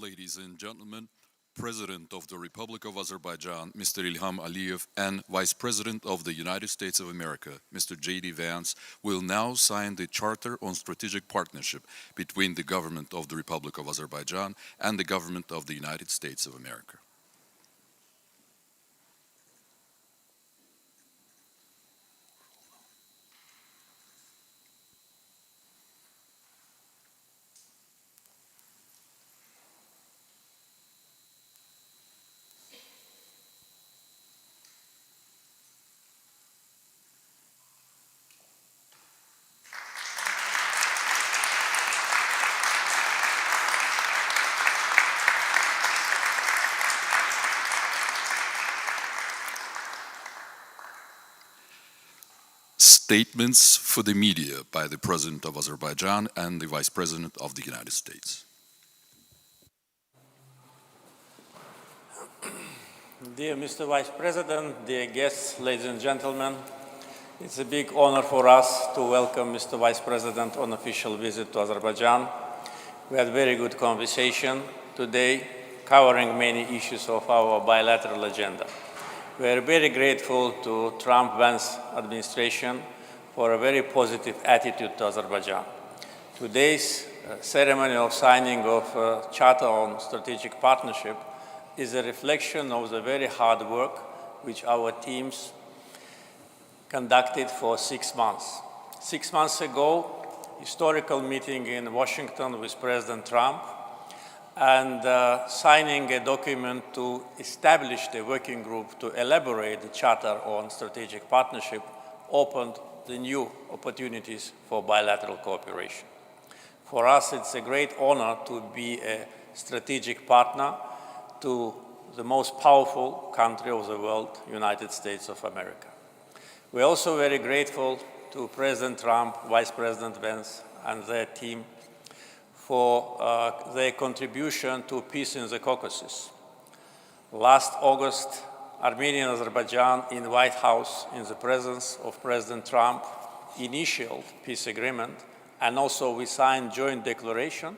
Ladies and gentlemen, President of the Republic of Azerbaijan, Mr. Ilham Aliyev, and Vice President of the United States of America, Mr. JD Vance, will now sign the Charter on Strategic Partnership between the government of the Republic of Azerbaijan and the government of the United States of America. Statements for the media by the President of Azerbaijan and the Vice President of the United States. Dear Mr. Vice President, dear guests, ladies and gentlemen, it's a big honor for us to welcome Mr. Vice President on official visit to Azerbaijan. We had a very good conversation today, covering many issues of our bilateral agenda. We are very grateful to Trump-Vance administration for a very positive attitude to Azerbaijan. Today's ceremony of signing of Charter on Strategic Partnership is a reflection of the very hard work which our teams conducted for 6 months. 6 months ago, historical meeting in Washington with President Trump, and signing a document to establish the working group to elaborate the Charter on Strategic Partnership opened the new opportunities for bilateral cooperation. For us, it's a great honor to be a strategic partner to the most powerful country of the world, United States of America. We're also very grateful to President Trump, Vice President Vance, and their team for their contribution to peace in the Caucasus. Last August, Armenia and Azerbaijan in the White House, in the presence of President Trump, initialed peace agreement, and also we signed joint declaration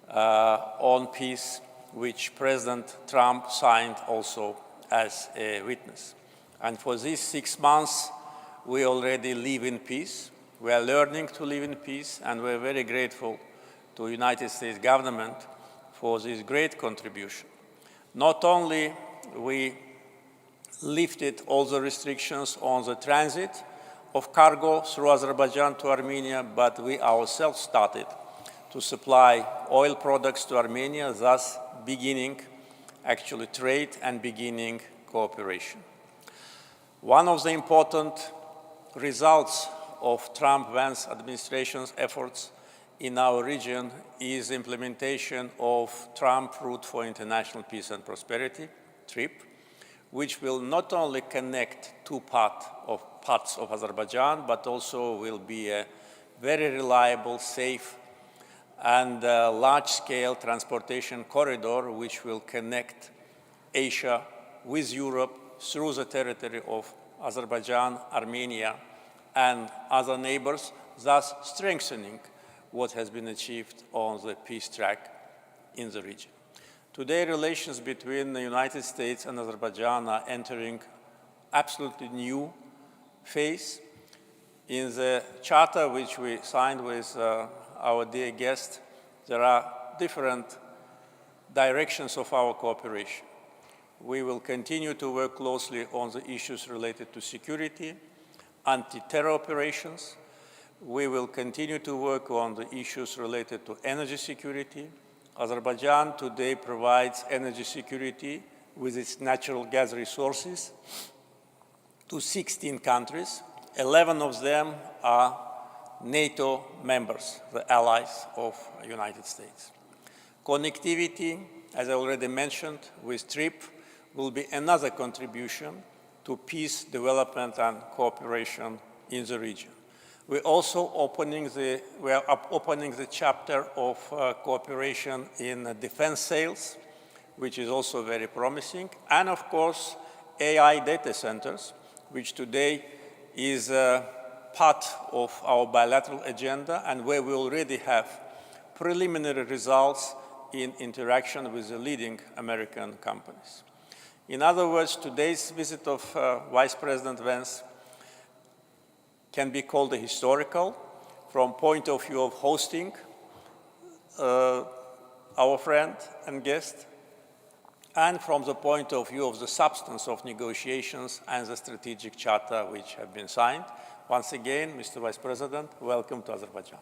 on peace, which President Trump signed also as a witness. And for these 6 months, we already live in peace. We are learning to live in peace, and we're very grateful to the United States government for this great contribution. Not only we lifted all the restrictions on the transit of cargo through Azerbaijan to Armenia, but we ourselves started to supply oil products to Armenia, thus beginning actually trade and beginning cooperation. One of the important results of Trump-Vance administration's efforts in our region is implementation of Trump Route for International Peace and Prosperity, TRIP, which will not only connect two parts of Azerbaijan, but also will be a very reliable, safe, and large-scale transportation corridor which will connect Asia with Europe through the territory of Azerbaijan, Armenia, and other neighbors, thus strengthening what has been achieved on the peace track in the region. Today, relations between the United States and Azerbaijan are entering absolutely new phase. In the charter which we signed with our dear guest, there are different directions of our cooperation. We will continue to work closely on the issues related to security, anti-terror operations. We will continue to work on the issues related to energy security. Azerbaijan today provides energy security with its natural gas resources to 16 countries. 11 of them are NATO members, the allies of the United States. Connectivity, as I already mentioned, with TRIP will be another contribution to peace, development, and cooperation in the region. We're also opening the chapter of cooperation in defense sales, which is also very promising, and of course, AI data centers, which today is part of our bilateral agenda and where we already have preliminary results in interaction with the leading American companies. In other words, today's visit of Vice President Vance can be called a historical from point of view of hosting our friend and guest, and from the point of view of the substance of negotiations and the strategic charter which have been signed. Once again, Mr. Vice President, welcome to Azerbaijan.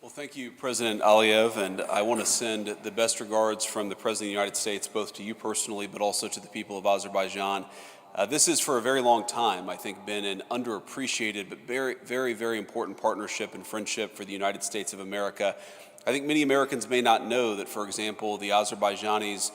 Well, thank you, President Aliyev, and I want to send the best regards from the President of the United States, both to you personally, but also to the people of Azerbaijan. This has, for a very long time, I think, been an underappreciated but very, very, very important partnership and friendship for the United States of America. I think many Americans may not know that, for example, the Azerbaijanis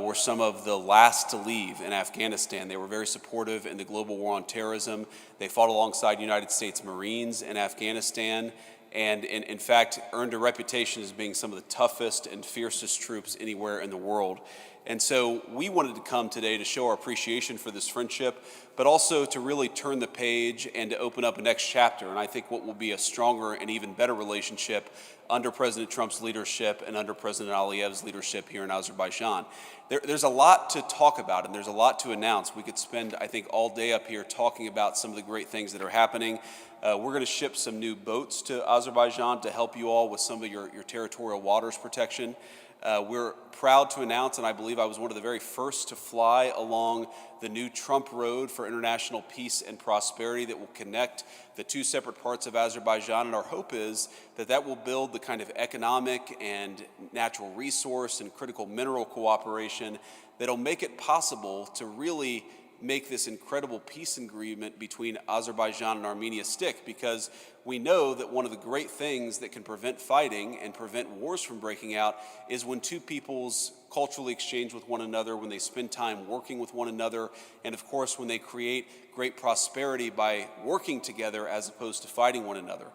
were some of the last to leave in Afghanistan. They were very supportive in the global war on terrorism. They fought alongside United States Marines in Afghanistan, and in fact earned a reputation as being some of the toughest and fiercest troops anywhere in the world. And so we wanted to come today to show our appreciation for this friendship, but also to really turn the page and to open up a next chapter. And I think what will be a stronger and even better relationship under President Trump's leadership and under President Aliyev's leadership here in Azerbaijan. There's a lot to talk about and there's a lot to announce. We could spend, I think, all day up here talking about some of the great things that are happening. We're going to ship some new boats to Azerbaijan to help you all with some of your territorial waters protection. We're proud to announce, and I believe I was one of the very first to fly along the new Trump Road for international peace and prosperity that will connect the two separate parts of Azerbaijan. And our hope is that that will build the kind of economic and natural resource and critical mineral cooperation that'll make it possible to really make this incredible peace agreement between Azerbaijan and Armenia stick, because we know that one of the great things that can prevent fighting and prevent wars from breaking out is when two peoples culturally exchange with one another, when they spend time working with one another, and of course when they create great prosperity by working together as opposed to fighting one another.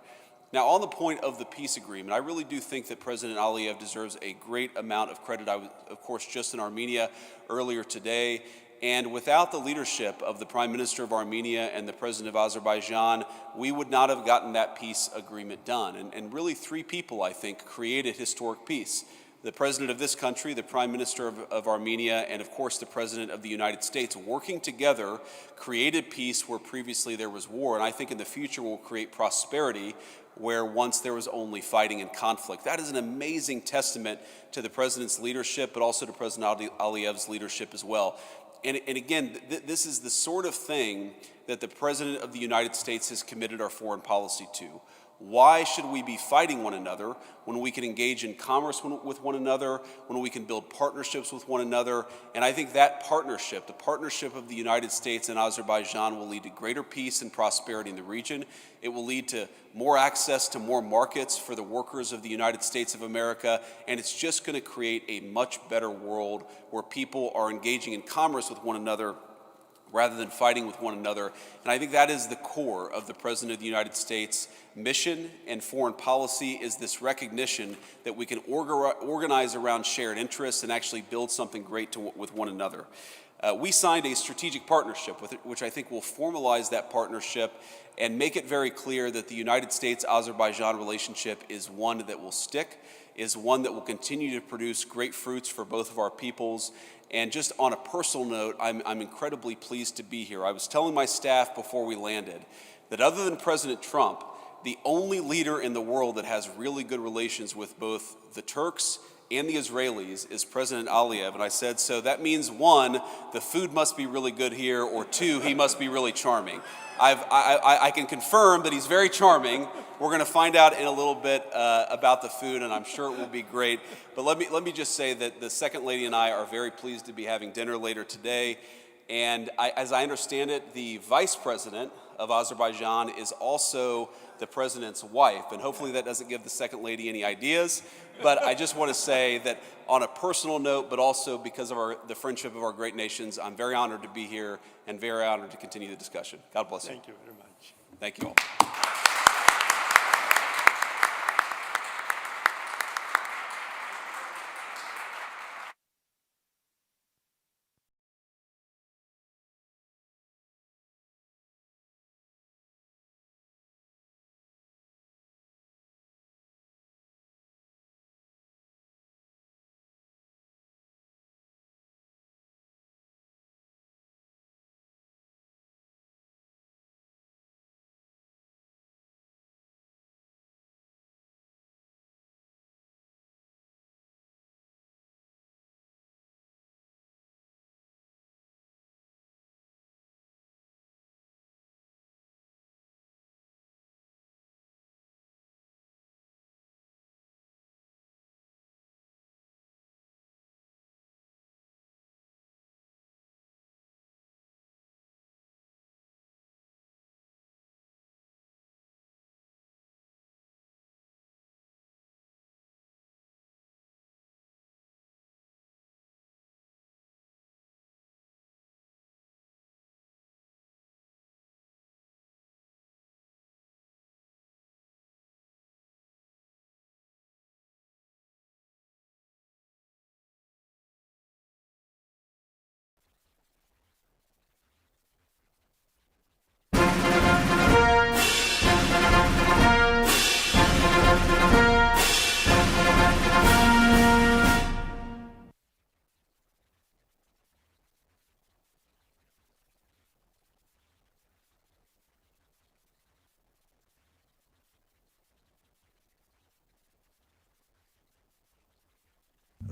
Now, on the point of the peace agreement, I really do think that President Aliyev deserves a great amount of credit. I was, of course, just in Armenia earlier today. And without the leadership of the Prime Minister of Armenia and the President of Azerbaijan, we would not have gotten that peace agreement done. And really three people, I think, created historic peace. The President of this country, the Prime Minister of Armenia, and of course the President of the United States, working together, created peace where previously there was war. And I think in the future will create prosperity where once there was only fighting and conflict. That is an amazing testament to the President's leadership, but also to President Aliyev's leadership as well. And again, this is the sort of thing that the President of the United States has committed our foreign policy to. Why should we be fighting one another when we can engage in commerce with one another, when we can build partnerships with one another? And I think that partnership, the partnership of the United States and Azerbaijan, will lead to greater peace and prosperity in the region. It will lead to more access to more markets for the workers of the United States of America, and it's just going to create a much better world where people are engaging in commerce with one another rather than fighting with one another. And I think that is the core of the President of the United States' mission and foreign policy, is this recognition that we can organize around shared interests and actually build something great with one another. We signed a strategic partnership with it, which I think will formalize that partnership and make it very clear that the United States-Azerbaijan relationship is one that will stick, is one that will continue to produce great fruits for both of our peoples. And just on a personal note, I'm incredibly pleased to be here. I was telling my staff before we landed that other than President Trump, the only leader in the world that has really good relations with both the Turks and the Israelis is President Aliyev. And I said, so that means one, the food must be really good here, or two, he must be really charming. I can confirm that he's very charming. We're going to find out in a little bit about the food, and I'm sure it will be great. But let me just say that the Second Lady and I are very pleased to be having dinner later today. And as I understand it, the Vice President of Azerbaijan is also the President's wife. And hopefully that doesn't give the Second Lady any ideas. But I just want to say that on a personal note, but also because of the friendship of our great nations, I'm very honored to be here and very honored to continue the discussion. God bless you. Thank you very much. Thank you all.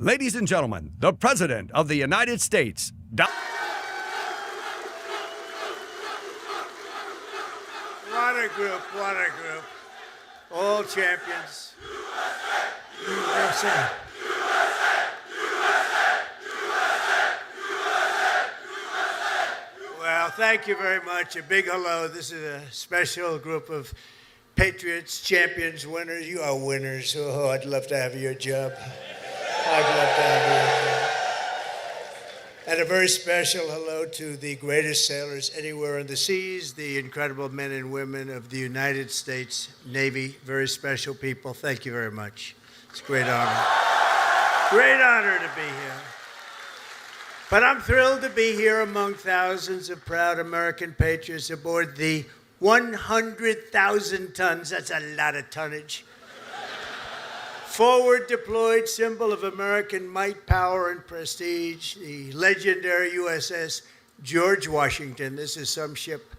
Ladies and gentlemen, the President of the United States. What a group, what a group. All champions. USA. Well, thank you very much. A big hello. This is a special group of patriots, champions, winners. You are winners. Oh, I'd love to have your job. I'd love to have your job. And a very special hello to the greatest sailors anywhere on the seas, the incredible men and women of the United States Navy. Very special people. Thank you very much. It's a great honor. Great honor to be here. But I'm thrilled to be here among thousands of proud American patriots aboard the 100,000 tons, that's a lot of tonnage, forward deployed symbol of American might, power, and prestige, the legendary USS George Washington. This is some ship.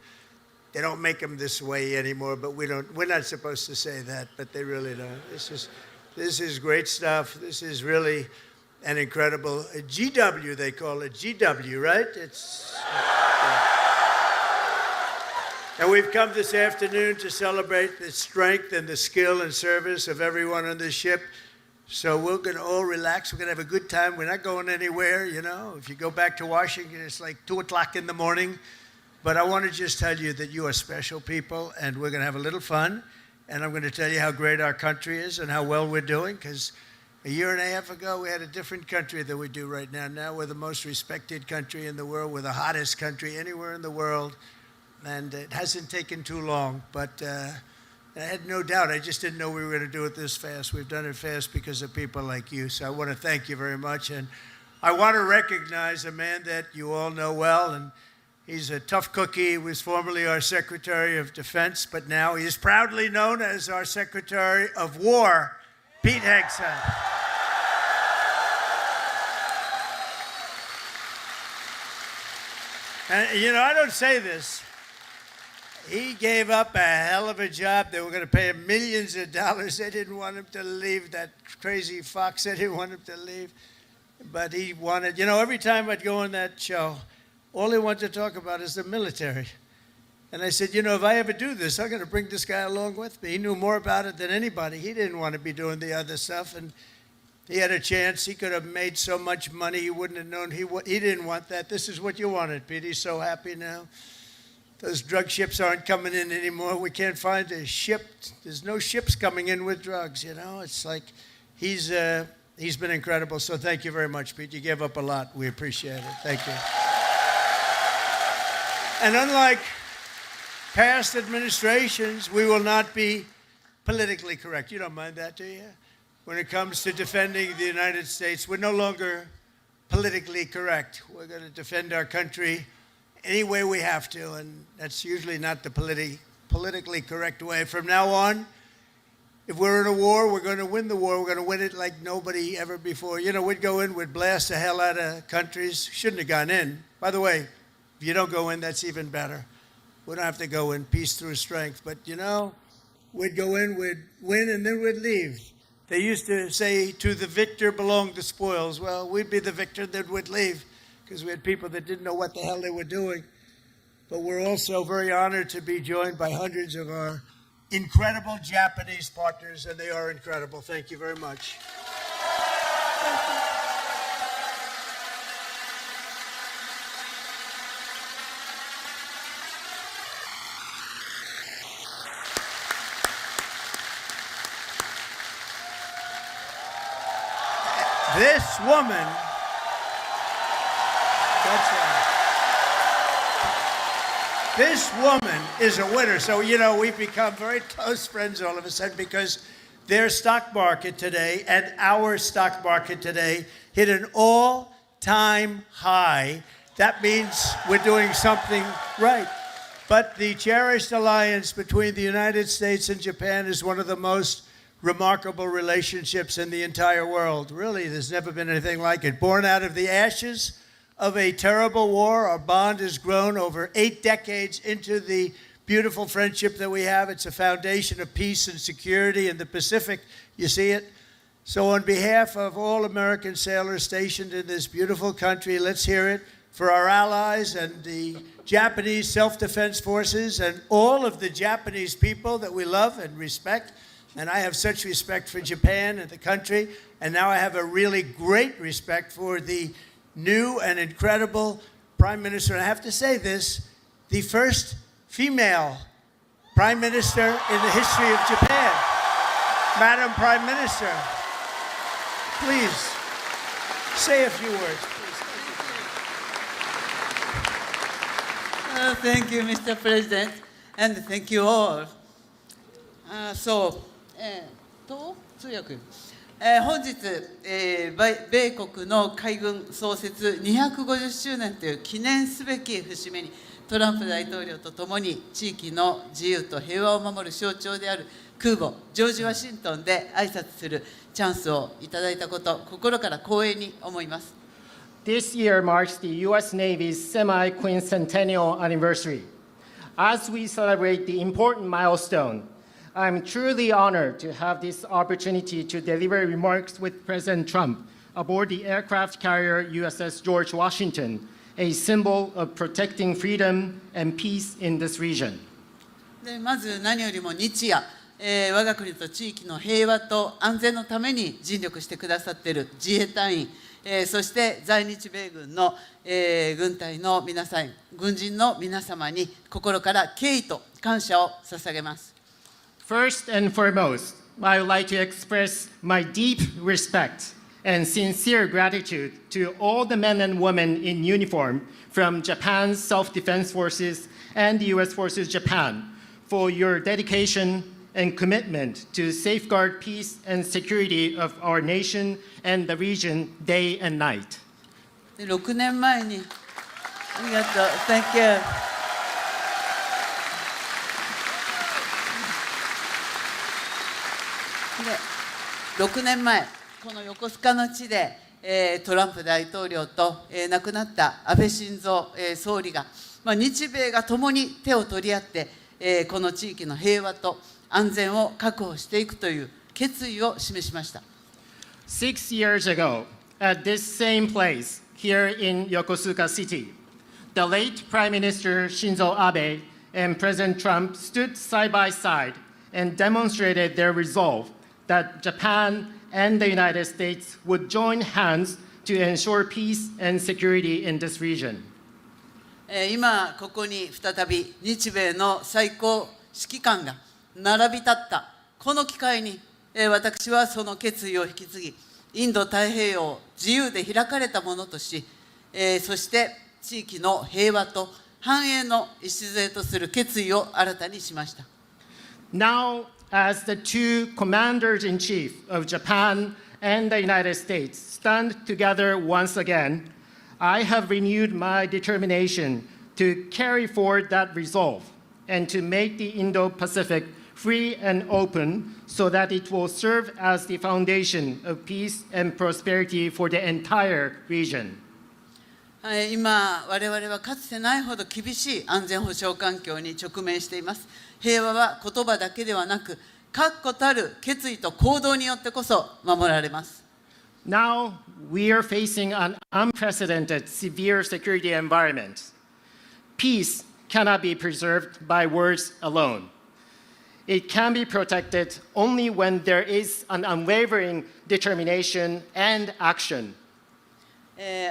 They don't make them this way anymore, but we're not supposed to say that, but they really don't. This is great stuff. This is really an incredible GW, they call it GW, right? And we've come this afternoon to celebrate the strength and the skill and service of everyone on this ship. So we're going to all relax. We're going to have a good time. We're not going anywhere, you know. If you go back to Washington, it's like 2 o'clock in the morning. But I want to just tell you that you are special people, and we're going to have a little fun. And I'm going to tell you how great our country is and how well we're doing, because a year and a half ago, we had a different country than we do right now. Now we're the most respected country in the world. We're the hottest country anywhere in the world. And it hasn't taken too long, but I had no doubt. I just didn't know we were going to do it this fast. We've done it fast because of people like you. So I want to thank you very much. And I want to recognize a man that you all know well. And he's a tough cookie. He was formerly our Secretary of Defense, but now he is proudly known as our Secretary of War, Pete Hegseth. And, you know, I don't say this. He gave up a hell of a job. They were going to pay him millions of dollars. They didn't want him to leave. That crazy fox, they didn't want him to leave. But he wanted, you know, every time I'd go on that show, all he wanted to talk about is the military. And I said, you know, if I ever do this, I'm going to bring this guy along with me. He knew more about it than anybody. He didn't want to be doing the other stuff. And he had a chance. He could have made so much money, he wouldn't have known. He didn't want that. This is what you wanted, Pete. He's so happy now. Those drug ships aren't coming in anymore. We can't find a ship. There's no ships coming in with drugs, you know. It's like he's been incredible. So thank you very much, Pete. You gave up a lot. We appreciate it. Thank you. And unlike past administrations, we will not be politically correct. You don't mind that, do you? When it comes to defending the United States, we're no longer politically correct. We're going to defend our country any way we have to, and that's usually not the politically correct way. From now on, if we're in a war, we're going to win the war. We're going to win it like nobody ever before. You know, we'd go in, we'd blast the hell out of countries. Shouldn't have gone in. By the way, if you don't go in, that's even better. We don't have to go in, peace through strength. But, you know, we'd go in, we'd win, and then we'd leave. They used to say, to the victor belong the spoils. Well, we'd be the victor, then we'd leave, because we had people that didn't know what the hell they were doing. But we're also very honored to be joined by hundreds of our incredible Japanese partners, and they are incredible. Thank you very much. This woman, that's right. This woman is a winner. So, you know, we've become very close friends all of a sudden because their stock market today and our stock market today hit an all-time high. That means we're doing something right. But the cherished alliance between the United States and Japan is one of the most remarkable relationships in the entire world. Really, there's never been anything like it. Born out of the ashes of a terrible war, our bond has grown over 8 decades into the beautiful friendship that we have. It's a foundation of peace and security in the Pacific. You see it? So on behalf of all American sailors stationed in this beautiful country, let's hear it for our allies and the Japanese self-defense forces and all of the Japanese people that we love and respect. And I have such respect for Japan and the country. And now I have a really great respect for the new and incredible Prime Minister. And I have to say this, the first female Prime Minister in the history of Japan. Madam Prime Minister, please say a few words. Thank you, Mr. President, and thank you all. 通訳。本日、米国の海軍創設250周年という記念すべき節目に、トランプ大統領とともに地域の自由と平和を守る象徴である空母ジョージ・ワシントンで挨拶するチャンスをいただいたこと、心から光栄に思います。This year marks the U.S. Navy's semi-quincentennial anniversary. As we celebrate the important milestone, I'm truly honored to have this opportunity to deliver remarks with President Trump aboard the aircraft carrier USS George Washington, a symbol of protecting freedom and peace in this region. でまず何よりも日夜、我が国と地域の平和と安全のために尽力してくださっている自衛隊員、そして在日米軍の、軍隊の皆さん、軍人の皆様に心から敬意と感謝を捧げます。First and foremost, I would like to express my deep respect and sincere gratitude to all the men and women in uniform from Japan's Self-Defense Forces and the U.S. Forces Japan for your dedication and commitment to safeguard peace and security of our nation and the region day and night. 6年前に、ありがとう、Thank you. で6年前、この横須賀の地で、トランプ大統領と、亡くなった安倍晋三、総理が、日米が共に手を取り合って、この地域の平和と安全を確保していくという決意を示しました。6 years ago, at this same place here in Yokosuka City, the late Prime Minister Shinzo Abe and President Trump stood side by side and demonstrated their resolve that Japan and the United States would join hands to ensure peace and security in this region. 今ここに再び日米の最高指揮官が並び立ったこの機会に、私はその決意を引き継ぎ、インド太平洋を自由で開かれたものとし、そして地域の平和と繁栄の礎とする決意を新たにしました。Now, as the two commanders-in-chief of Japan and the United States stand together once again, I have renewed my determination to carry forward that resolve and to make the Indo-Pacific free and open so that it will serve as the foundation of peace and prosperity for the entire region. 今、我々はかつてないほど厳しい安全保障環境に直面しています。平和は言葉だけではなく、確固たる決意と行動によってこそ守られます。Now, we are facing an unprecedented severe security environment. Peace cannot be preserved by words alone. It can be protected only when there is an unwavering determination and action.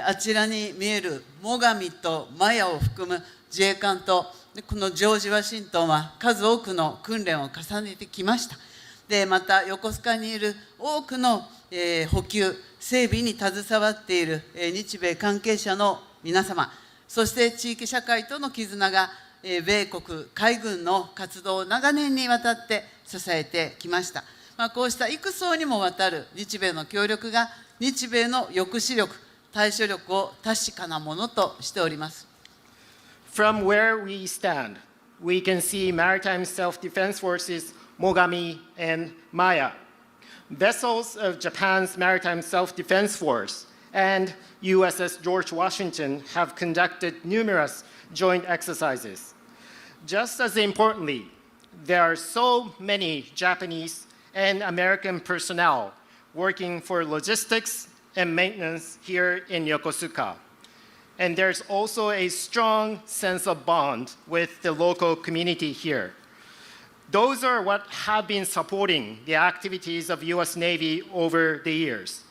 あちらに見える最上とマヤを含む自衛官とこのジョージ・ワシントンは数多くの訓練を重ねてきました。でまた横須賀にいる多くの、補給整備に携わっている、日米関係者の皆様、そして地域社会との絆が、米国海軍の活動を長年にわたって支えてきました。こうした幾層にもわたる日米の協力が日米の抑止力、対処力を確かなものとしております。From where we stand, we can see maritime self-defense forces Mogami and Maya, vessels of Japan's maritime self-defense force, and USS George Washington have conducted numerous joint exercises. Just as importantly, there are so many Japanese and American personnel working for logistics and maintenance here in Yokosuka. And there's also a strong sense of bond with the local community here. Those are what have been supporting the activities of US Navy over the years.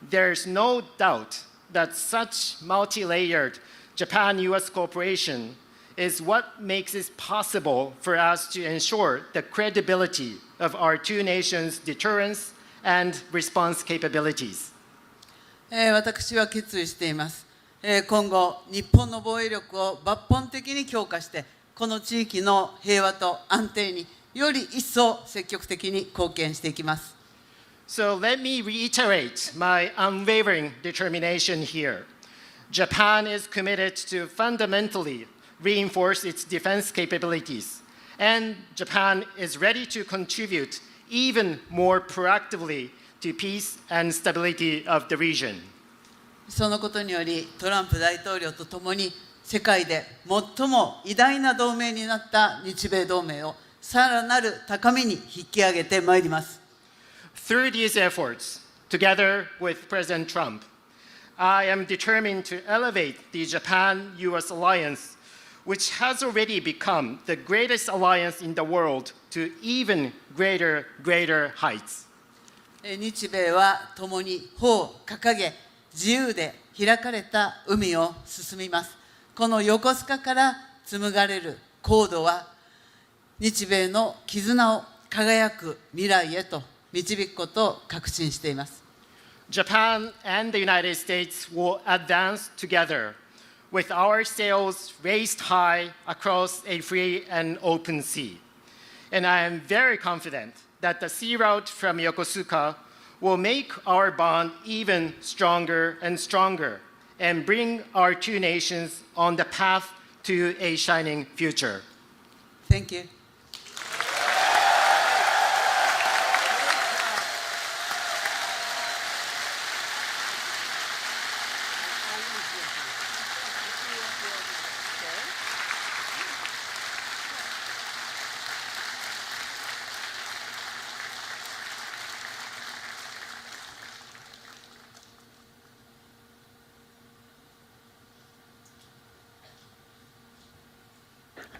There's no doubt that such multi-layered Japan-US cooperation is what makes it possible for us to ensure the credibility of our two nations' deterrence and response capabilities. 私は決意しています。今後、日本の防衛力を抜本的に強化して、この地域の平和と安定により一層積極的に貢献していきます。So let me reiterate my unwavering determination here. Japan is committed to fundamentally reinforce its defense capabilities, and Japan is ready to contribute even more proactively to peace and stability of the region. そのことにより、トランプ大統領とともに世界で最も偉大な同盟になった日米同盟をさらなる高みに引き上げてまいります。Through these efforts, together with President Trump, I am determined to elevate the Japan-US alliance, which has already become the greatest alliance in the world, to even greater heights. 日米は共に帆を掲げ、自由で開かれた海を進みます。この横須賀から紡がれる航路は、日米の絆を輝く未来へと導くことを確信しています。Japan and the United States will advance together with our sails raised high across a free and open sea. And I am very confident that the sea route from Yokosuka will make our bond even stronger and bring our two nations on the path to a shining future. Thank you.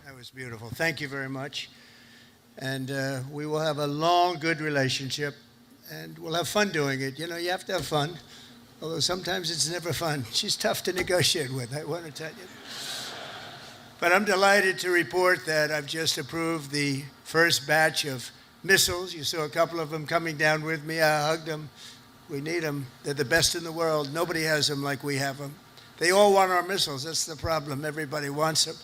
That was beautiful. Thank you very much. And we will have a long, good relationship, and we'll have fun doing it. You know, you have to have fun, although sometimes it's never fun. She's tough to negotiate with, I want to tell you. But I'm delighted to report that I've just approved the first batch of missiles. You saw a couple of them coming down with me. I hugged them. We need them. They're the best in the world. Nobody has them like we have them. They all want our missiles. That's the problem. Everybody wants them.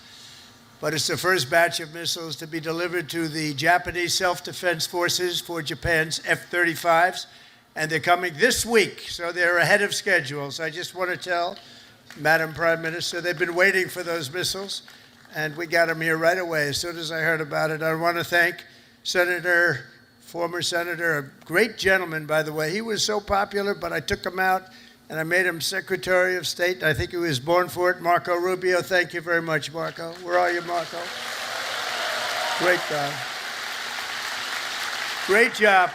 But it's the first batch of missiles to be delivered to the Japanese self-defense forces for Japan's F-35s. And they're coming this week, so they're ahead of schedule. So I just want to tell Madam Prime Minister, they've been waiting for those missiles, and we got them here right away as soon as I heard about it. I want to thank former Senator, a great gentleman, by the way. He was so popular, but I took him out, and I made him Secretary of State. I think he was born for it. Marco Rubio, thank you very much, Marco. Where are you, Marco? Great job. Great job.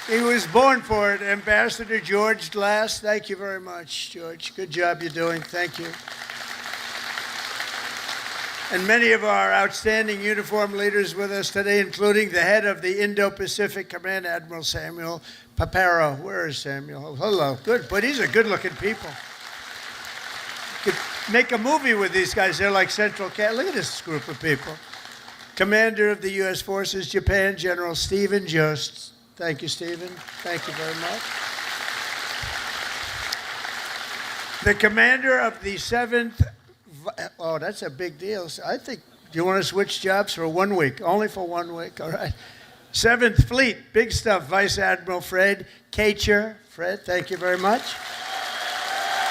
He was born for it. Ambassador George Glass, thank you very much, George. Good job you're doing. Thank you. And many of our outstanding uniform leaders with us today, including the head of the Indo-Pacific Command, Admiral Samuel Paparo. Where is Samuel? Oh, hello. Good, but these are good-looking people. Could make a movie with these guys. They're like Central Cat. Look at this group of people. Commander of the U.S. Forces, Japan, General Stephen Jost. Thank you, Stephen. Thank you very much. The commander of the 7th... Oh, that's a big deal. I think, do you want to switch jobs for 1 week? Only for 1 week, all right. 7th Fleet, big stuff. Vice Admiral Fred Kacher. Fred, thank you very much.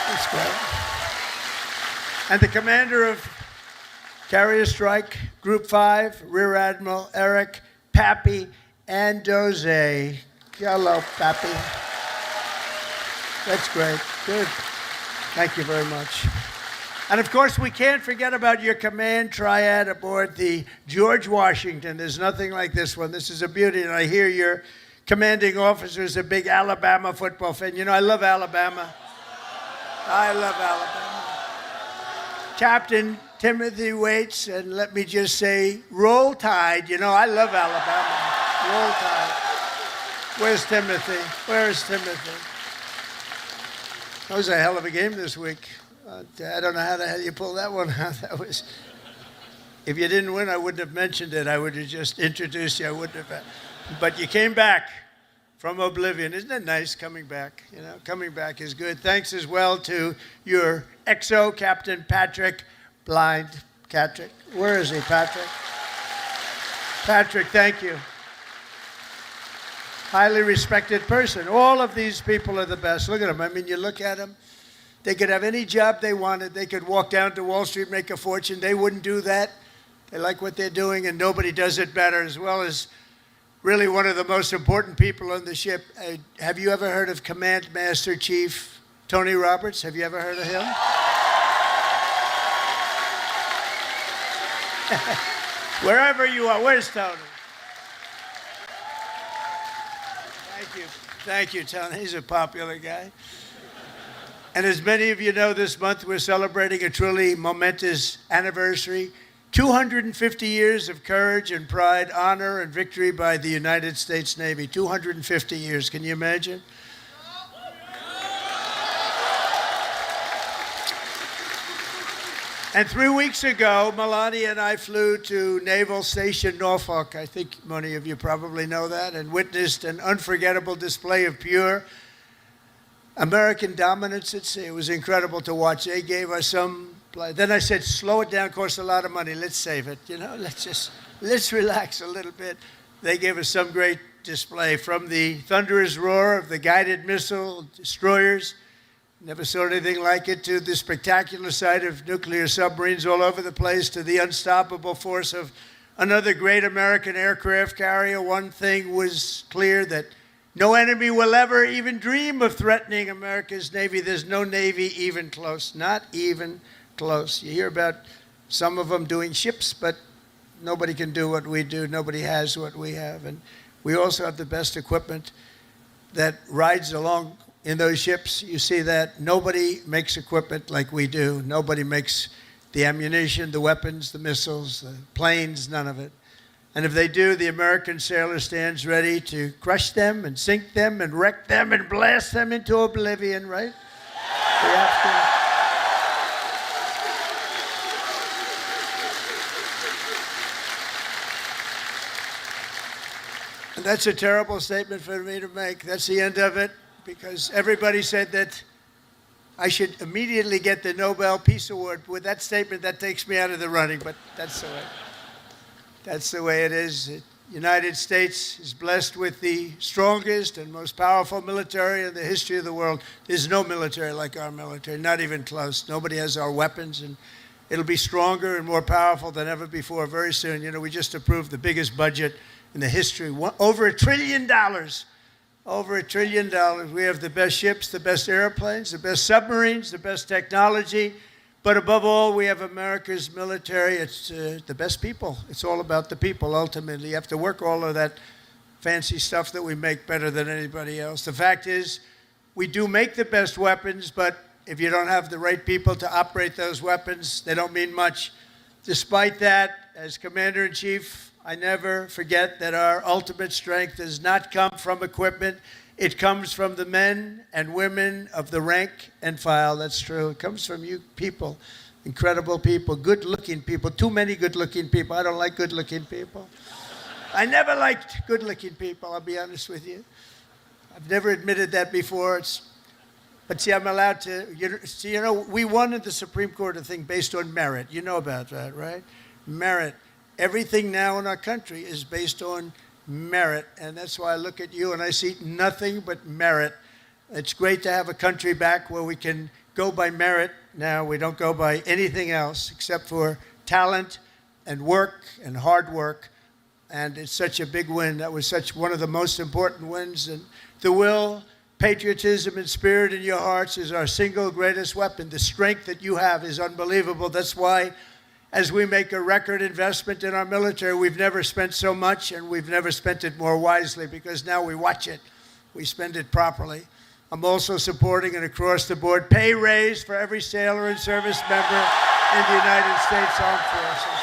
That's great. And the commander of Carrier Strike Group 5, Rear Admiral Eric Pappy Andoze. Hello, Pappy. That's great. Good. Thank you very much. And of course, we can't forget about your command triad aboard the George Washington. There's nothing like this one. This is a beauty, and I hear you're commanding officer is a big Alabama football fan. You know, I love Alabama. I love Alabama. Captain Timothy Waits, and let me just say, roll tide. You know, I love Alabama. Roll tide. Where's Timothy? Where's Timothy? That was a hell of a game this week. I don't know how the hell you pulled that one out. That was. If you didn't win, I wouldn't have mentioned it. I would have just introduced you. I wouldn't have. But you came back from oblivion. Isn't it nice coming back? You know, coming back is good. Thanks as well to your XO, Captain Patrick Blind. Patrick. Where is he, Patrick? Patrick, thank you. Highly respected person. All of these people are the best. Look at them. I mean, you look at them. They could have any job they wanted. They could walk down to Wall Street, make a fortune. They wouldn't do that. They like what they're doing, and nobody does it better, as well as really one of the most important people on the ship. Have you ever heard of Command Master Chief Tony Roberts? Have you ever heard of him? Wherever you are, where's Tony? Thank you. Thank you, Tony. He's a popular guy. And as many of you know, this month we're celebrating a truly momentous anniversary. 250 years of courage and pride, honor and victory by the United States Navy. 250 years. Can you imagine? And 3 weeks ago, Melania and I flew to Naval Station Norfolk. I think many of you probably know that, and witnessed an unforgettable display of pure American dominance at sea. It was incredible to watch. They gave us some. Then I said, slow it down, costs a lot of money. Let's save it. You know, let's relax a little bit. They gave us some great display, from the thunderous roar of the guided missile destroyers, never saw anything like it, to the spectacular sight of nuclear submarines all over the place, to the unstoppable force of another great American aircraft carrier. One thing was clear, that no enemy will ever even dream of threatening America's Navy. There's no Navy even close, not even close. You hear about some of them doing ships, but nobody can do what we do. Nobody has what we have. And we also have the best equipment that rides along in those ships. You see that nobody makes equipment like we do. Nobody makes the ammunition, the weapons, the missiles, the planes, none of it. And if they do, the American sailor stands ready to crush them and sink them and wreck them and blast them into oblivion, right? We have to. And that's a terrible statement for me to make. That's the end of it, because everybody said that I should immediately get the Nobel Peace Award. With that statement, that takes me out of the running, but that's the way. That's the way it is. The United States is blessed with the strongest and most powerful military in the history of the world. There's no military like our military, not even close. Nobody has our weapons, and it'll be stronger and more powerful than ever before very soon. You know, we just approved the biggest budget in the history, over $1 trillion. Over $1 trillion. We have the best ships, the best airplanes, the best submarines, the best technology. But above all, we have America's military. It's the best people. It's all about the people, ultimately. You have to work all of that fancy stuff that we make better than anybody else. The fact is, we do make the best weapons, but if you don't have the right people to operate those weapons, they don't mean much. Despite that, as Commander-in-Chief, I never forget that our ultimate strength does not come from equipment. It comes from the men and women of the rank and file. That's true. It comes from you people, incredible people, good-looking people, too many good-looking people. I don't like good-looking people. I never liked good-looking people, I'll be honest with you. I've never admitted that before. But see, I'm allowed to, you know, we won at the Supreme Court a thing based on merit. You know about that, right? Merit. Everything now in our country is based on merit, and that's why I look at you and I see nothing but merit. It's great to have a country back where we can go by merit now. We don't go by anything else except for talent and work and hard work, and it's such a big win. That was such one of the most important wins, and the will, patriotism, and spirit in your hearts is our single greatest weapon. The strength that you have is unbelievable. That's why as we make a record investment in our military. We've never spent so much, and we've never spent it more wisely, because now we watch it. We spend it properly. I'm also supporting an across-the-board pay raise for every sailor and service member in the United States Armed Forces.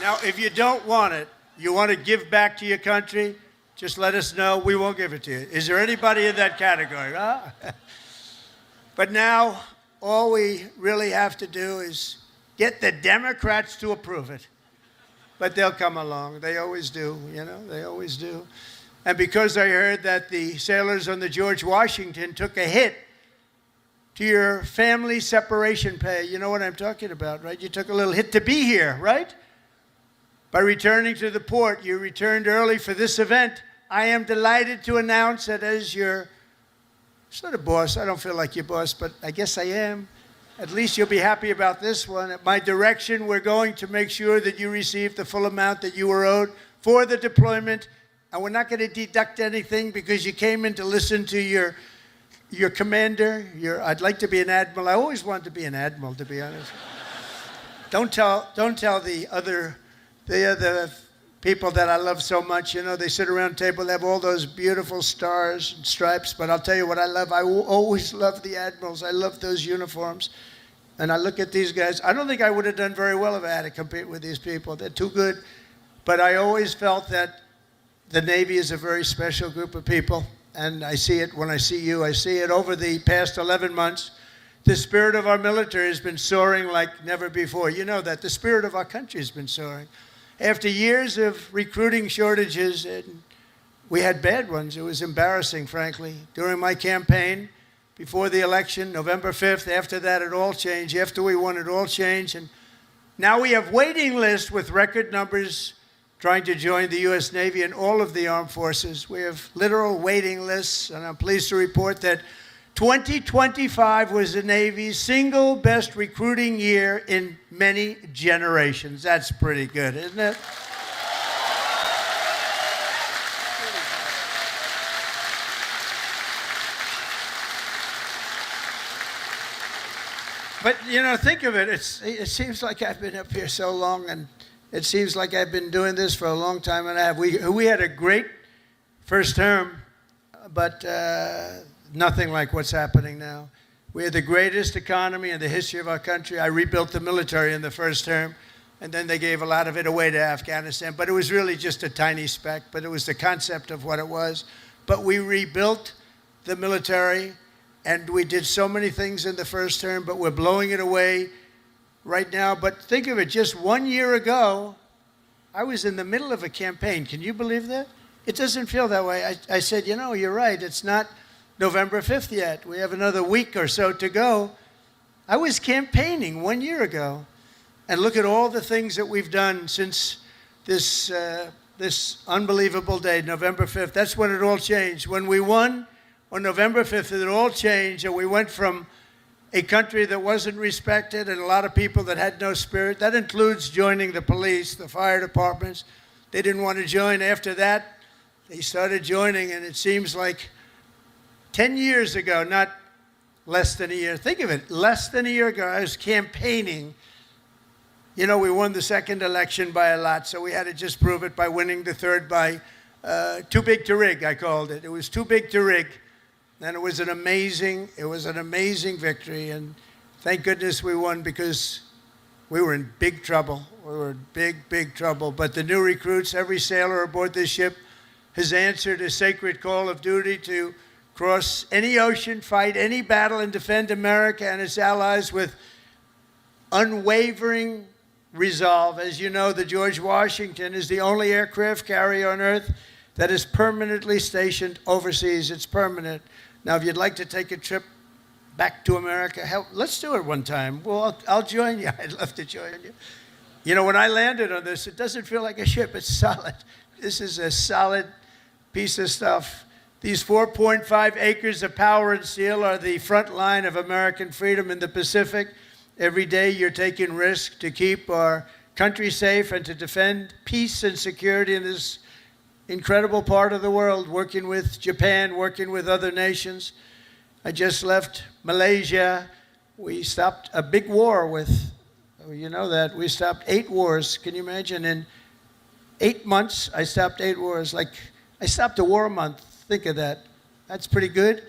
Now, if you don't want it, you want to give back to your country, just let us know. We won't give it to you. Is there anybody in that category? Huh? But now, all we really have to do is get the Democrats to approve it. But they'll come along. They always do, you know, they always do. And because I heard that the sailors on the George Washington took a hit to your family separation pay, you know what I'm talking about, right? You took a little hit to be here, right? By returning to the port, you returned early for this event. I am delighted to announce that as your sort of boss, I don't feel like your boss, but I guess I am. At least you'll be happy about this one. At my direction, we're going to make sure that you receive the full amount that you were owed for the deployment. And we're not going to deduct anything because you came in to listen to your commander. I'd like to be an admiral. I always wanted to be an admiral, to be honest. Don't tell the other people that I love so much. You know, they sit around the table, they have all those beautiful stars and stripes. But I'll tell you what I love. I will always love the admirals. I love those uniforms. And I look at these guys. I don't think I would have done very well if I had to compete with these people. They're too good. But I always felt that the Navy is a very special group of people. And I see it when I see you. I see it over the past 11 months. The spirit of our military has been soaring like never before. You know that. The spirit of our country has been soaring. After years of recruiting shortages, and we had bad ones. It was embarrassing, frankly. During my campaign, before the election, November 5th, after that, it all changed. After we won, it all changed. And now we have waiting lists with record numbers trying to join the U.S. Navy and all of the armed forces. We have literal waiting lists, and I'm pleased to report that 2025 was the Navy's single best recruiting year in many generations. That's pretty good, isn't it? But, you know, think of it. It seems like I've been up here so long, and it seems like I've been doing this for a long time and a half. We had a great first term, but nothing like what's happening now. We had the greatest economy in the history of our country. I rebuilt the military in the first term, and then they gave a lot of it away to Afghanistan. But it was really just a tiny speck, but it was the concept of what it was. But we rebuilt the military, and we did so many things in the first term, but we're blowing it away right now. But think of it, just 1 year ago, I was in the middle of a campaign. Can you believe that? It doesn't feel that way. I said, you know, you're right. It's not November 5th yet. We have another week or so to go. I was campaigning 1 year ago. And look at all the things that we've done since this unbelievable day, November 5th. That's when it all changed. When we won on November 5th, it all changed. And we went from a country that wasn't respected and a lot of people that had no spirit. That includes joining the police, the fire departments. They didn't want to join. After that, they started joining, and it seems like 10 years ago, not less than a year. Think of it, less than a year ago, I was campaigning. You know, we won the second election by a lot, so we had to just prove it by winning the third by too big to rig, I called it. It was too big to rig. And it was an amazing victory. And thank goodness we won, because we were in big trouble. We were in big trouble. But the new recruits, every sailor aboard this ship has answered a sacred call of duty to cross any ocean, fight any battle, and defend America and its allies with unwavering resolve. As you know, the George Washington is the only aircraft carrier on Earth that is permanently stationed overseas. It's permanent. Now, if you'd like to take a trip back to America, let's do it one time. Well, I'll join you. I'd love to join you. You know, when I landed on this, it doesn't feel like a ship. It's solid. This is a solid piece of stuff. These 4.5 acres of power and steel are the front line of American freedom in the Pacific. Every day you're taking risks to keep our country safe and to defend peace and security in this incredible part of the world, working with Japan, working with other nations. I just left Malaysia. We stopped a big war with, you know that, we stopped 8 wars. Can you imagine? In 8 months, I stopped 8 wars. Like, I stopped a war a month. Think of that. That's pretty good.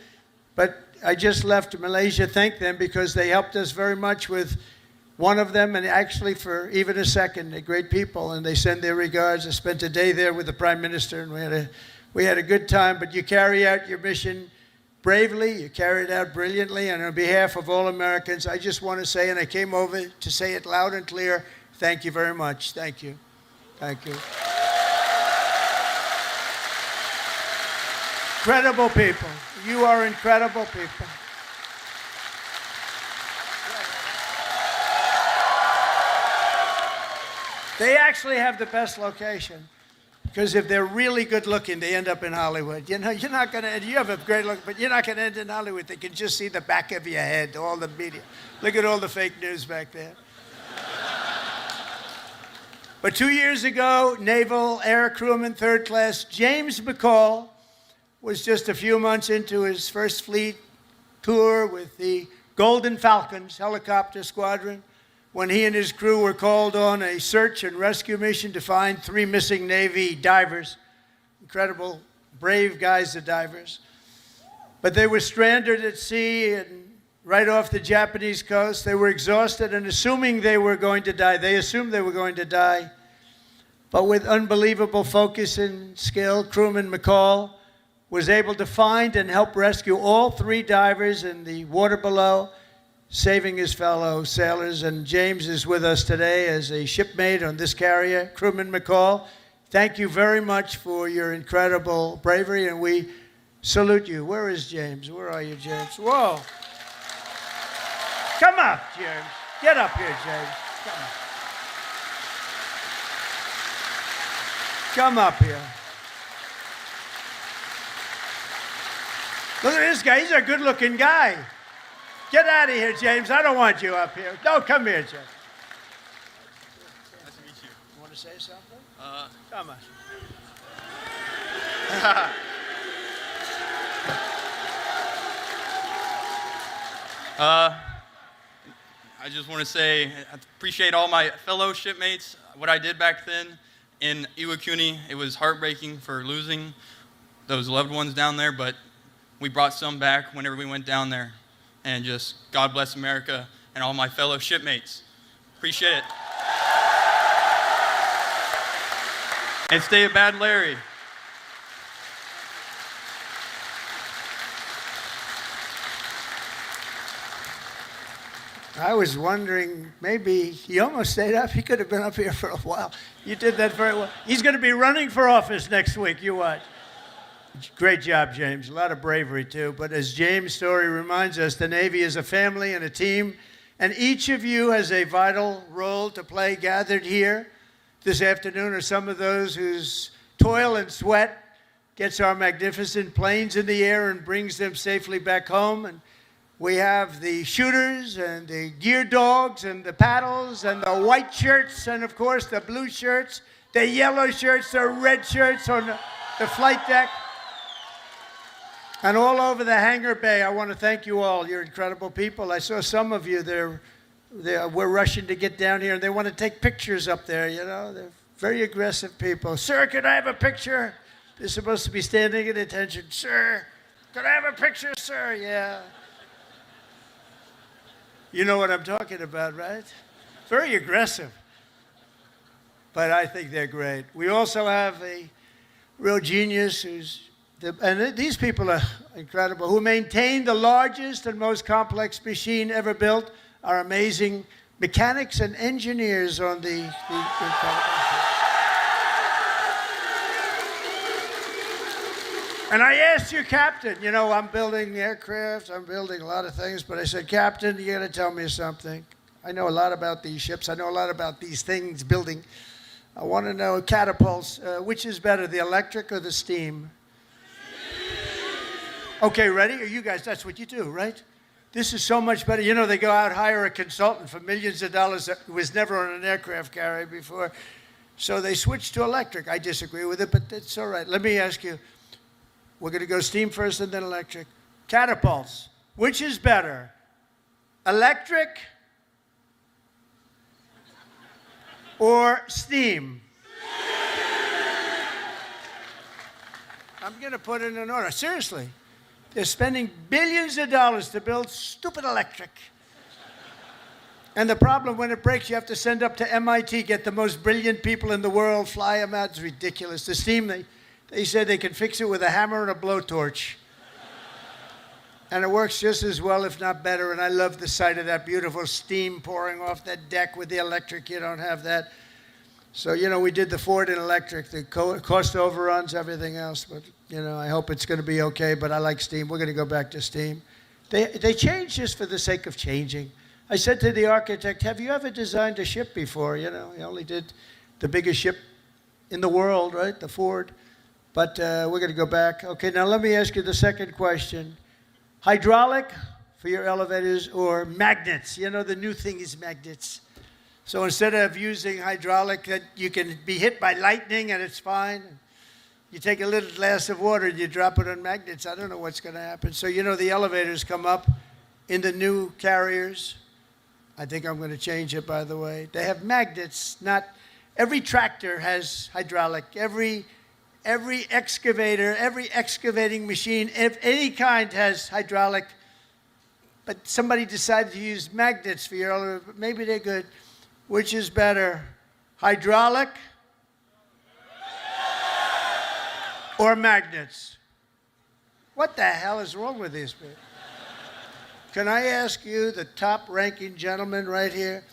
But I just left Malaysia. Thank them because they helped us very much with one of them, and actually for even a second, they're great people, and they send their regards. I spent a day there with the Prime Minister, and we had a good time. But you carry out your mission bravely, you carry it out brilliantly, and on behalf of all Americans, I just want to say, and I came over to say it loud and clear, thank you very much. Thank you. Thank you. Incredible people. You are incredible people. They actually have the best location, because if they're really good looking, they end up in Hollywood. You know, you're not going to, you have a great look, but you're not going to end in Hollywood. They can just see the back of your head, all the media. Look at all the fake news back there. But 2 years ago, naval air crewman, 3rd class, James Nikol was just a few months into his first fleet tour with the Golden Falcons helicopter squadron, when he and his crew were called on a search and rescue mission to find 3 missing Navy divers. Incredible, brave guys, the divers. But they were stranded at sea and right off the Japanese coast. They were exhausted and assuming they were going to die. They assumed they were going to die. But with unbelievable focus and skill, crewman Nikol was able to find and help rescue all 3 divers in the water below, saving his fellow sailors. And James is with us today as a shipmate on this carrier. Crewman Nikol, thank you very much for your incredible bravery, and we salute you. Where is James? Where are you, James? Whoa. Come up, James. Get up here, James. Come up. Come up here. Look at this guy. He's a good-looking guy. Get out of here, James. I don't want you up here. No, come here, James. Nice to meet you. You want to say something? Come on. I just want to say I appreciate all my fellow shipmates. What I did back then in Iwakuni, it was heartbreaking for losing those loved ones down there, but we brought some back whenever we went down there. And just God bless America and all my fellow shipmates. Appreciate it. And stay a bad Larry. I was wondering, maybe he almost stayed up. He could have been up here for a while. You did that very well. He's going to be running for office next week. You watch. Great job, James. A lot of bravery, too. But as James' story reminds us, the Navy is a family and a team, and each of you has a vital role to play. Gathered here this afternoon are some of those whose toil and sweat gets our magnificent planes in the air and brings them safely back home. And we have the shooters and the gear dogs and the paddles and the white shirts and, of course, the blue shirts, the yellow shirts, the red shirts on the flight deck. And all over the hangar bay, I want to thank you all. You're incredible people. I saw some of you, we're rushing to get down here, and they want to take pictures up there, you know. They're very aggressive people. Sir, could I have a picture? They're supposed to be standing at attention. Sir, could I have a picture, sir? Yeah. You know what I'm talking about, right? Very aggressive. But I think they're great. We also have a real genius and these people are incredible, who maintain the largest and most complex machine ever built, are amazing mechanics and engineers on the And I asked your captain, you know, I'm building aircraft, I'm building a lot of things, but I said, Captain, you got to tell me something. I know a lot about these ships. I know a lot about these things building. I want to know catapults. Which is better, the electric or the steam? Okay, ready? Are you guys, that's what you do, right? This is so much better. You know, they go out, hire a consultant for millions of dollars that was never on an aircraft carrier before. So they switched to electric. I disagree with it, but it's all right. Let me ask you, we're going to go steam first and then electric. Catapults, which is better? Electric or steam? I'm going to put it in order. Seriously, they're spending billions of dollars to build stupid electric. And the problem, when it breaks, you have to send up to MIT, get the most brilliant people in the world, fly them out. It's ridiculous. The steam, they said they can fix it with a hammer and a blowtorch. And it works just as well, if not better. And I love the sight of that beautiful steam pouring off that deck. With the electric, you don't have that. So, you know, we did the Ford in electric, the cost overruns, everything else. But, you know, I hope it's going to be okay. But I like steam. We're going to go back to steam. They changed just for the sake of changing. I said to the architect, have you ever designed a ship before? You know, he only did the biggest ship in the world, right? The Ford. But we're going to go back. Okay, now let me ask you the second question. Hydraulic for your elevators or magnets? You know, the new thing is magnets. So instead of using hydraulic, that you can be hit by lightning and it's fine. You take a little glass of water and you drop it on magnets. I don't know what's going to happen. So, you know, the elevators come up in the new carriers. I think I'm going to change it, by the way. They have magnets. Not every tractor has hydraulic. Every excavator, every excavating machine of any kind has hydraulic. But somebody decided to use magnets for your elevator. Maybe they're good. Which is better, hydraulic or magnets? What the hell is wrong with these people? Can I ask you, the top-ranking gentleman right here?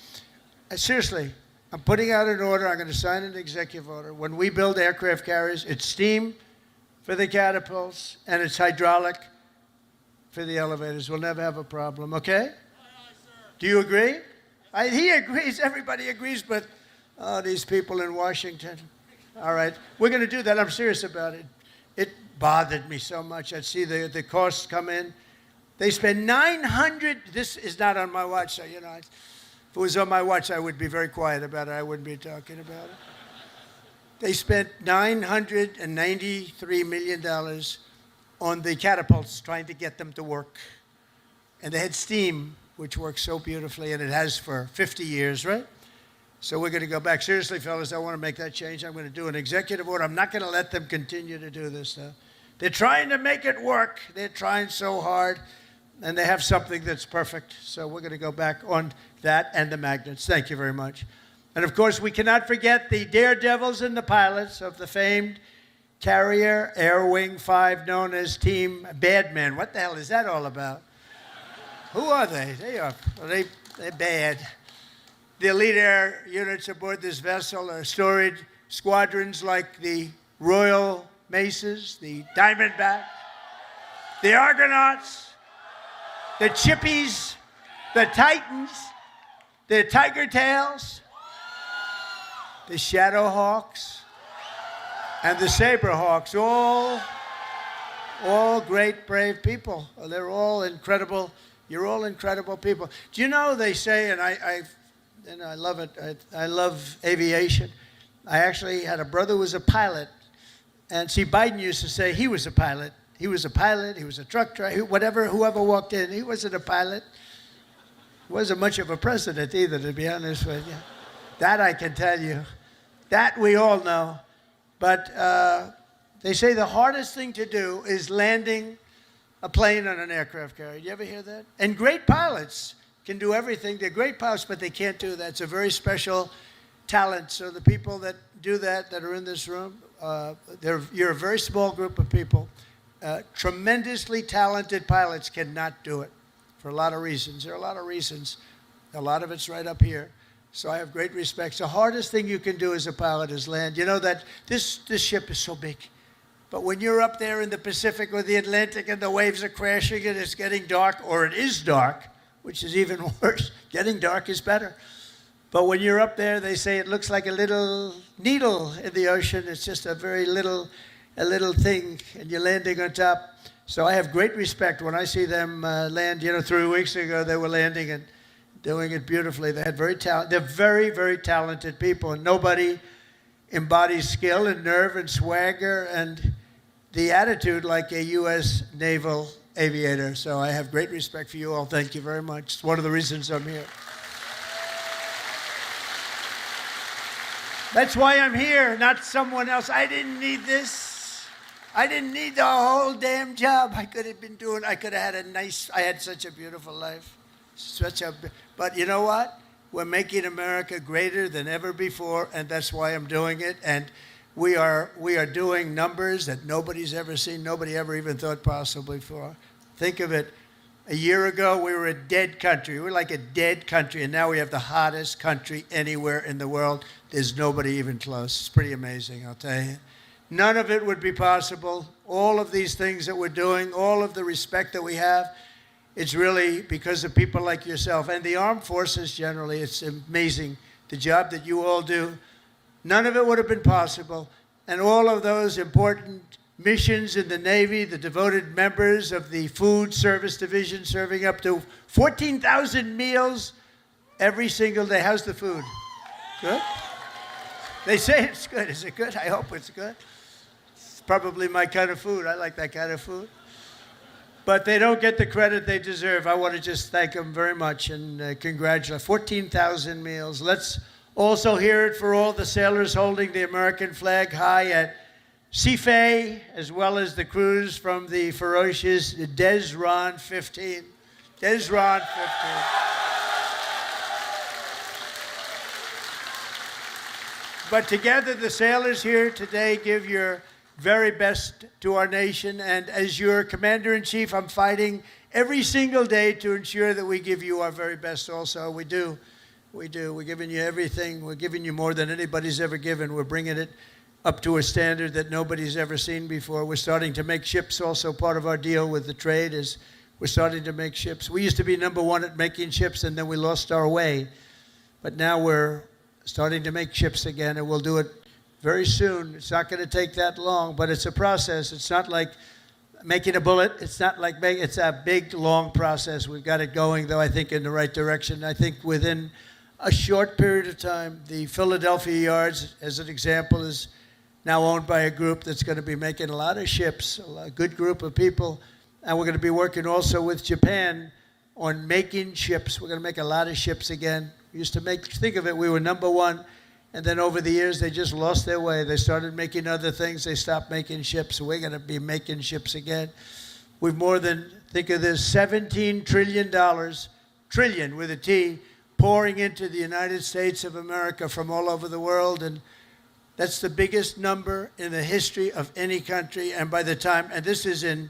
Seriously, I'm putting out an order. I'm going to sign an executive order. When we build aircraft carriers, it's steam for the catapults, and it's hydraulic for the elevators. We'll never have a problem, okay? Do you agree? He agrees. Everybody agrees, but these people in Washington. All right. We're going to do that. I'm serious about it. It bothered me so much. I'd see the costs come in. They spend $900. This is not on my watch, so, you know, if it was on my watch, I would be very quiet about it. I wouldn't be talking about it. They spent $993 million on the catapults, trying to get them to work. And they had steam, which works so beautifully, and it has for 50 years, right? So we're going to go back. Seriously, fellas, I want to make that change. I'm going to do an executive order. I'm not going to let them continue to do this stuff. They're trying to make it work. They're trying so hard, and they have something that's perfect. So we're going to go back on that and the magnets. Thank you very much. And, of course, we cannot forget the daredevils and the pilots of the famed Carrier Air Wing 5, known as Team Badmen. What the hell is that all about? Who are they? They're bad. The elite air units aboard this vessel are storied squadrons like the Royal Maces, the Diamondback, the Argonauts, the Chippies, the Titans, the Tiger Tails, the Shadowhawks, and the Saberhawks. All great, brave people. They're all incredible. You're all incredible people. Do you know, they say, and I love it, I love aviation. I actually had a brother who was a pilot. And see, Biden used to say he was a pilot. He was a pilot, he was a truck driver, whoever walked in, he wasn't a pilot. He wasn't much of a president either, to be honest with you. That I can tell you. That we all know. But they say the hardest thing to do is landing a plane on an aircraft carrier. You ever hear that? And great pilots can do everything. They're great pilots, but they can't do that. It's a very special talent. So the people that do that are in this room, you're a very small group of people. Tremendously talented pilots cannot do it for a lot of reasons. There are a lot of reasons. A lot of it's right up here. So I have great respect. The hardest thing you can do as a pilot is land. You know that this ship is so big. But when you're up there in the Pacific or the Atlantic and the waves are crashing and it's getting dark, or it is dark, which is even worse. Getting dark is better. But when you're up there, they say it looks like a little needle in the ocean. It's just a very little thing, and you're landing on top. So I have great respect when I see them land. You know, 3 weeks ago they were landing and doing it beautifully. They had they're very, very talented people, and nobody embodies skill and nerve and swagger and the attitude like a U.S. naval aviator. So I have great respect for you all. Thank you very much. It's one of the reasons I'm here. That's why I'm here, not someone else. I didn't need this. I didn't need the whole damn job. I could have had I had such a beautiful life. But you know what? We're making America greater than ever before, and that's why I'm doing it. And we are doing numbers that nobody's ever seen, nobody ever even thought possible before. Think of it. A year ago, we were a dead country. We were like a dead country, and now we have the hottest country anywhere in the world. There's nobody even close. It's pretty amazing, I'll tell you. None of it would be possible. All of these things that we're doing, all of the respect that we have, it's really because of people like yourself and the armed forces generally. It's amazing the job that you all do. None of it would have been possible. And all of those important missions in the Navy, the devoted members of the Food Service Division serving up to 14,000 meals every single day. How's the food? Good? They say it's good. Is it good? I hope it's good. It's probably my kind of food. I like that kind of food. But they don't get the credit they deserve. I want to just thank them very much and congratulate. 14,000 meals. Let's also hear it for all the sailors holding the American flag high at Seafay, as well as the crews from the ferocious Desron 15. Desron 15. But together, the sailors here today give your very best to our nation. And as your commander-in-chief, I'm fighting every single day to ensure that we give you our very best also. We do. We do. We're giving you everything. We're giving you more than anybody's ever given. We're bringing it up to a standard that nobody's ever seen before. We're starting to make ships also. Part of our deal with the trade is we're starting to make ships. We used to be number one at making ships, and then we lost our way. But now we're starting to make ships again, and we'll do it very soon. It's not going to take that long, but it's a process. It's not like making a bullet. It's not like it's a big, long process. We've got it going, though, I think, in the right direction. I think within a short period of time, the Philadelphia yards, as an example, is now owned by a group that's going to be making a lot of ships, a good group of people. And we're going to be working also with Japan on making ships. We're going to make a lot of ships again. We used to think of it, we were number one. And then over the years, they just lost their way. They started making other things. They stopped making ships. So we're going to be making ships again. We've more than, think of this, $17 trillion, trillion with a T, pouring into the United States of America from all over the world. And that's the biggest number in the history of any country. And by the time, and this is in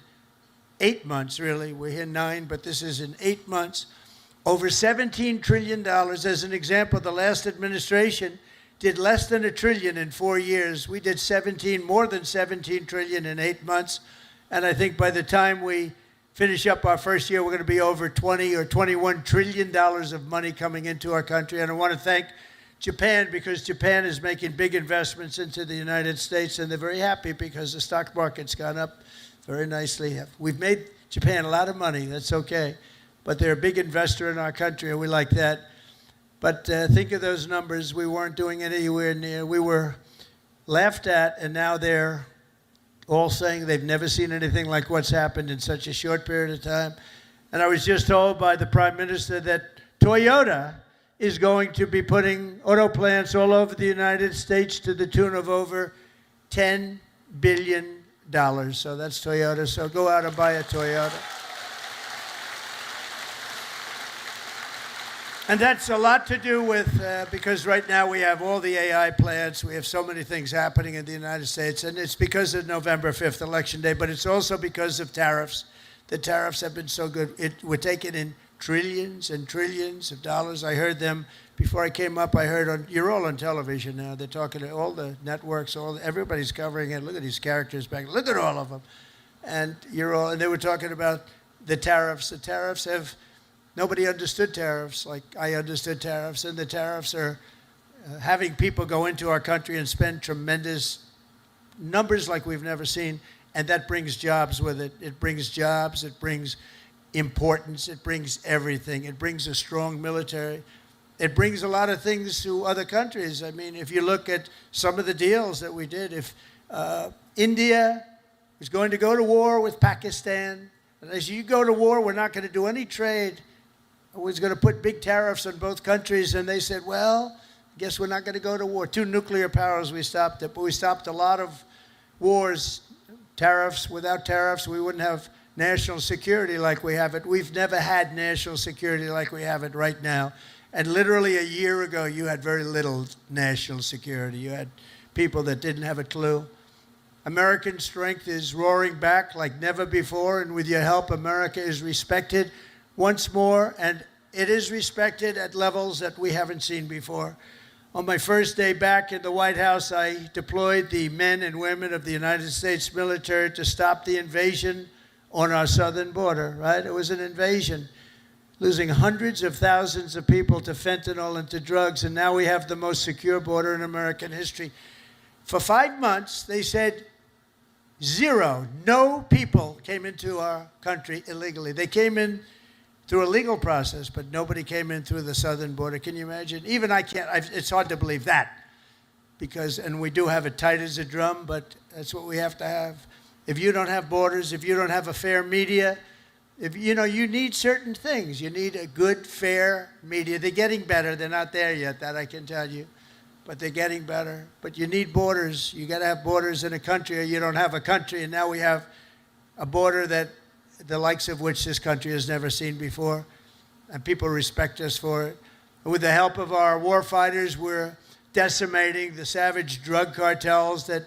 8 months, really. We're here 9, but this is in 8 months. Over $17 trillion. As an example, the last administration did less than $1 trillion in 4 years. We did more than 17 trillion in 8 months. And I think by the time we finish up our first year, we're going to be over 20 or $21 trillion of money coming into our country. And I want to thank Japan, because Japan is making big investments into the United States, and they're very happy because the stock market's gone up very nicely. We've made Japan a lot of money. That's okay. But they're a big investor in our country, and we like that. But think of those numbers. We weren't doing anywhere near. We were laughed at, and now they're all saying they've never seen anything like what's happened in such a short period of time. And I was just told by the Prime Minister that Toyota is going to be putting auto plants all over the United States to the tune of over $10 billion. So that's Toyota. So go out and buy a Toyota. And that's a lot to do with, because right now we have all the AI plants. We have so many things happening in the United States. And it's because of November 5th, Election Day. But it's also because of tariffs. The tariffs have been so good. We're taking in trillions and trillions of dollars. I heard them before I came up. I heard you're all on television now. They're talking to all the networks. Everybody's covering it. Look at these characters back. Look at all of them. And they were talking about the tariffs. The tariffs have. Nobody understood tariffs like I understood tariffs, and the tariffs are having people go into our country and spend tremendous numbers like we've never seen, and that brings jobs with it. It brings jobs, it brings importance, it brings everything. It brings a strong military. it brings a lot of things to other countries. I mean, if you look at some of the deals that we did, if India was going to go to war with Pakistan, and as you go to war, we're not going to do any trade. It was going to put big tariffs on both countries, and they said, well, I guess we're not going to go to war. 2 nuclear powers, we stopped it, but we stopped a lot of wars, tariffs. Without tariffs, we wouldn't have national security like we have it. We've never had national security like we have it right now. And literally a year ago, you had very little national security. You had people that didn't have a clue. American strength is roaring back like never before, and with your help, America is respected once more, and it is respected at levels that we haven't seen before. On my first day back in the White House, I deployed the men and women of the United States military to stop the invasion on our southern border, right? It was an invasion, losing hundreds of thousands of people to fentanyl and to drugs, and now we have the most secure border in American history. For 5 months, they said no people came into our country illegally. They came in through a legal process, but nobody came in through the southern border. Can you imagine? Even I can't, it's hard to believe that, because, and we do have it tight as a drum, but that's what we have to have. If you don't have borders, if you don't have a fair media, if you need certain things. You need a good, fair media. They're getting better. They're not there yet, that I can tell you, but they're getting better. But you need borders. You got to have borders in a country, or you don't have a country. And now we have a border that the likes of which this country has never seen before, and people respect us for it. And with the help of our war fighters, we're decimating the savage drug cartels that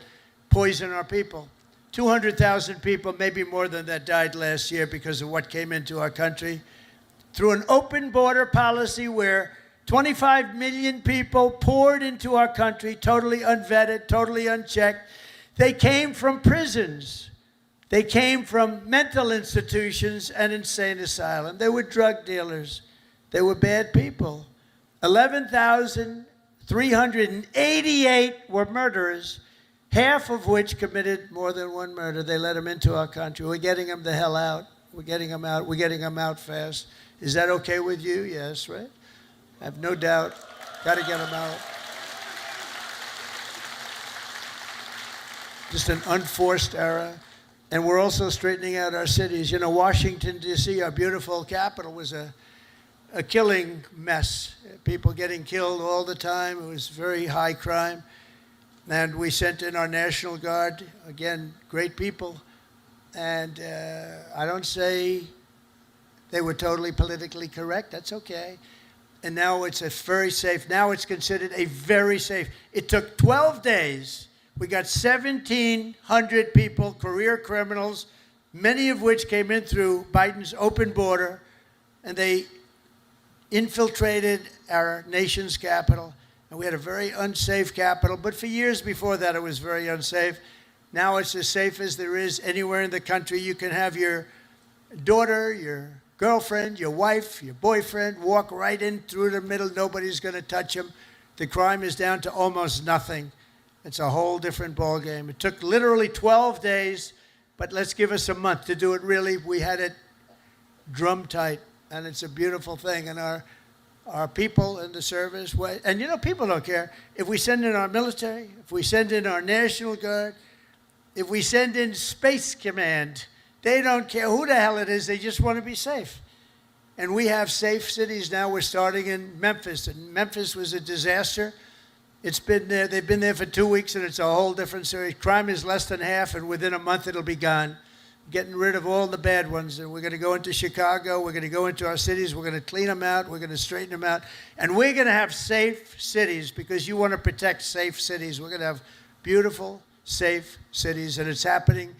poison our people. 200,000 people, maybe more than that, died last year because of what came into our country. Through an open border policy where 25 million people poured into our country, totally unvetted, totally unchecked. They came from prisons. They came from mental institutions and insane asylums. They were drug dealers. They were bad people. 11,388 were murderers, half of which committed more than one murder. They let them into our country. We're getting them the hell out. We're getting them out. We're getting them out fast. Is that okay with you? Yes, right? I have no doubt. Got to get them out. Just an unforced era. And we're also straightening out our cities. You know, Washington, D.C., our beautiful capital, was a killing mess. People getting killed all the time. It was very high crime. And we sent in our National Guard, again, great people. And I don't say they were totally politically correct. That's okay. And now it's a very safe. Now it's considered a very safe. It took 12 days. We got 1,700 people, career criminals, many of which came in through Biden's open border, and they infiltrated our nation's capital. And we had a very unsafe capital, but for years before that, it was very unsafe. Now it's as safe as there is anywhere in the country. You can have your daughter, your girlfriend, your wife, your boyfriend walk right in through the middle. Nobody's going to touch them. The crime is down to almost nothing. It's a whole different ballgame. It took literally 12 days, but let's give us a month to do it really. We had it drum tight, and it's a beautiful thing. And our people in the service, and you know, people don't care. If we send in our military, if we send in our National Guard, if we send in Space Command, they don't care who the hell it is. They just want to be safe. And we have safe cities now. We're starting in Memphis. And Memphis was a disaster. It's been there. They've been there for 2 weeks, and it's a whole different series. Crime is less than half, and within a month it'll be gone. Getting rid of all the bad ones. And we're going to go into Chicago. We're going to go into our cities. We're going to clean them out. We're going to straighten them out. And we're going to have safe cities, because you want to protect safe cities. We're going to have beautiful, safe cities, and it's happening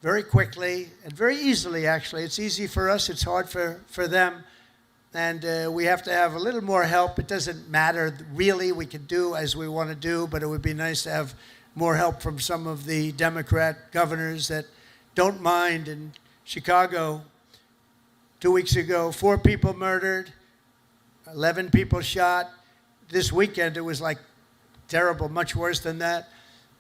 very quickly and very easily, actually. It's easy for us. It's hard for them. And we have to have a little more help. It doesn't matter, really. We can do as we want to do, but it would be nice to have more help from some of the Democrat governors that don't mind. In Chicago, 2 weeks ago, 4 people murdered, 11 people shot. This weekend, it was like terrible, much worse than that.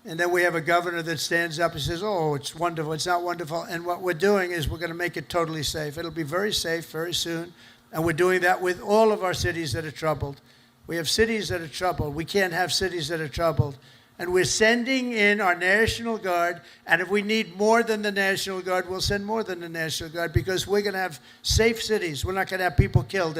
And then we have a governor that stands up and says, oh, it's wonderful. It's not wonderful. And what we're doing is we're going to make it totally safe. It'll be very safe very soon. And we're doing that with all of our cities that are troubled. We have cities that are troubled. We can't have cities that are troubled. And we're sending in our National Guard, and if we need more than the National Guard, we'll send more than the National Guard, because we're going to have safe cities. We're not going to have people killed.